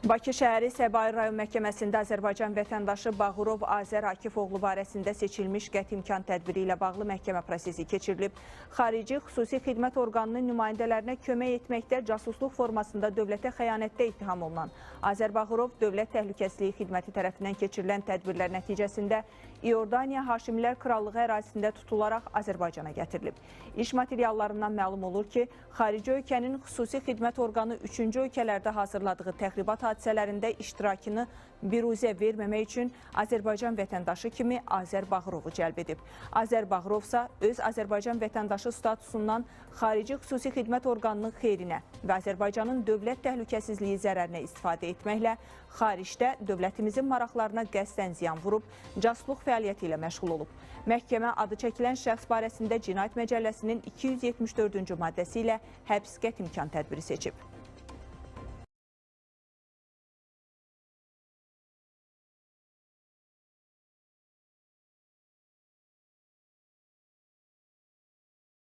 Bakı şəhəri Səbail rayon məhkəməsində Azərbaycan vətəndaşı Bağırov Azər Akifoğlu barəsində seçilmiş qəti imkan tədbiri ilə bağlı məhkəmə prosesi keçirilib. Xarici xüsusi xidmət orqanının nümayəndələrinə kömək etməkdə casusluq formasında dövlətə xəyanətdə ittiham olunan Azər Bağırov Dövlət Təhlükəsizliyi Xidməti tərəfindən keçirilən tədbirlər nəticəsində İordaniya Haşimlər Krallığı ərazisində tutularaq Azərbaycana gətirilib. İş materiallarından məlum olur ki, xarici ölkənin xüsusi xidmət orqanı 3-cü ölkələrdə hazırladığı təxribat hadisələrində iştirakını biruzə verməmək üçün Azərbaycan vətəndaşı kimi Azər Bağırovu cəlb edib. Azər Bağırov isə öz Azərbaycan vətəndaşı statusundan xarici xüsusi xidmət orqanının xeyrinə və Azərbaycanın dövlət təhlükəsizliyi zərərinə istifadə etməklə xaricdə dövlətimizin maraqlarına qəsdən ziyan vurub, casusluq fəaliyyəti ilə məşğul olub. Məhkəmə adı çəkilən şəxs barəsində Cinayət Məcəlləsinin 274-cü maddəsi ilə həbs qəti imkan tədbiri seçib.